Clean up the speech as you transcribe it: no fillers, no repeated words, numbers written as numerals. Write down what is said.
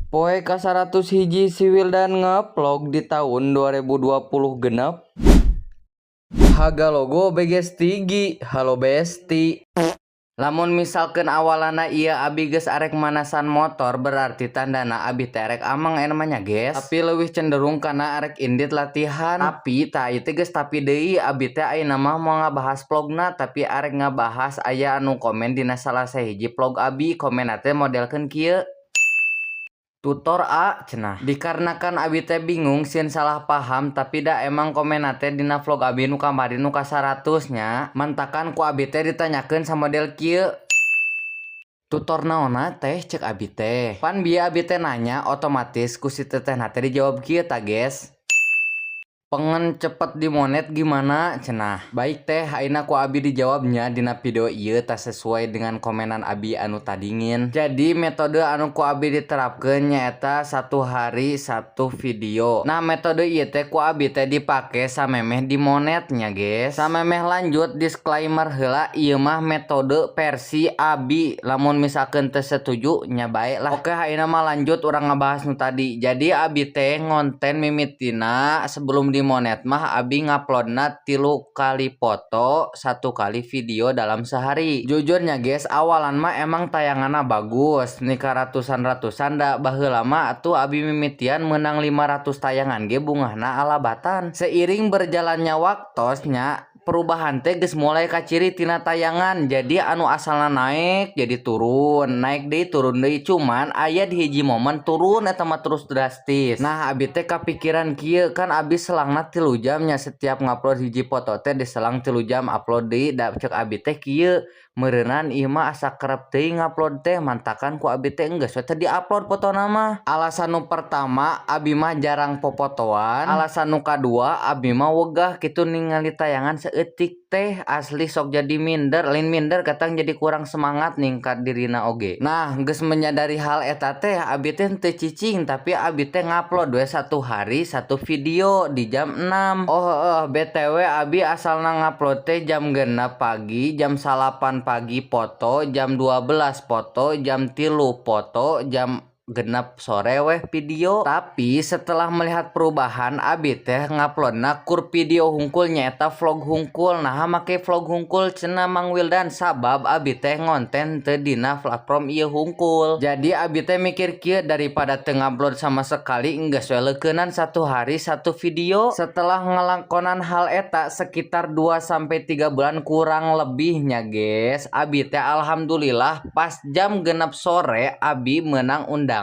Poe ka-101 si Wildan ngevlog di tahun 2020 genep. Haga logo BGS3. Halo Besti. Lamun misalkan awalana iya abi geus arek manasan motor berarti tandana abi teh arek ameng namanya guys. Tapi leuwih cenderung kana arek indit latihan. Tapi tah ieu teh geus tapi deui abi teh ayeuna mah mau ngabahas vlogna tapi arek ngabahas aya anu komen dina salah sahiji vlog abi. Komenna teh modelkeun kieu. Tutor A cenah. Dikarenakan abi teh bingung sieun salah paham tapi da emang komenna teh dina vlog abi nu kamari nu ka-100 nya. Mantakan ku abi teh ditanyakeun sa model kieu. Tutor naonna teh cek abi teh. Pan bieu abi teh nanya otomatis ku si tetehna teh dijawab kieu ta guys. Pengen cepet dimonet gimana cenah. Baik teh ayeuna ku abi dijawabnya dina video ieu tak sesuai dengan komenan abi anu tadingin. Jadi metode anu ku abi diterapkeun nyaeta 1 hari 1 video. Nah metode ieu teh ku abi teh dipake samemeh dimonetnya guys. Samemeh lanjut disclaimer heula ieu mah metode versi abi. Lamun misalkeun teu setuju nya bae lah. Oke ayeuna mah lanjut urang ngabahas nu tadi. Jadi abi teh ngonten mimitina sebelum dimonet mah abi nguploadna 3 kali foto 1 kali video dalam sehari. Jujurnya guys awalan mah emang tayanganna bagus nika ratusan da baheula mah atuh abi mimitian menang 500 tayangan ge bungahna alabatan. Seiring berjalannya waktosnya perubahan teh geus mulai kaciri tina tayangan. Jadi anu asalna naik jadi turun, naik deui turun deui, cuman aya di hiji momen turun eta mah terus drastis. Nah abi teh kapikiran kieu kan abi selangna 3 jamnya setiap ngupload hiji foto teh diselang 3 jam upload deui. Da cek abi teh kieu meureunnan ieu mah asa kerep teuing ngupload teh mantakan ku abi teh enggeus we teh diupload fotona mah. Alasan nu pertama abi mah jarang popotoan. Alasan nu kadua abi mah wegah kitu ningali tayangan seeutik teh asli sok jadi minder, lain minder katang jadi kurang semangat ningkat dirina oge. Nah geus menyadari hal eta teh abi teh teu cicing tapi abi teh ngupload we 1 hari 1 video di jam 6. BTW abi asalna ngupload teh jam 6 pagi, jam 8 pagi foto, jam 12 foto, jam 3 foto, jam 6 sore weh video. Tapi setelah melihat perubahan abi teh nguploadna kur video hungkul nyaeta vlog hungkul. Nah make vlog hungkul cenah Mang Wildan sabab abi teh ngonten teu dina platform ieu hungkul. Jadi abi teh mikir kieu daripada teu ngupload sama sekali enggeus we leukeunan 1 hari 1 video. Setelah ngalakonan hal eta sekitar 2 sampai 3 bulan kurang lebihnya guys. Abi teh alhamdulillah pas jam 6 sore abi menang undangan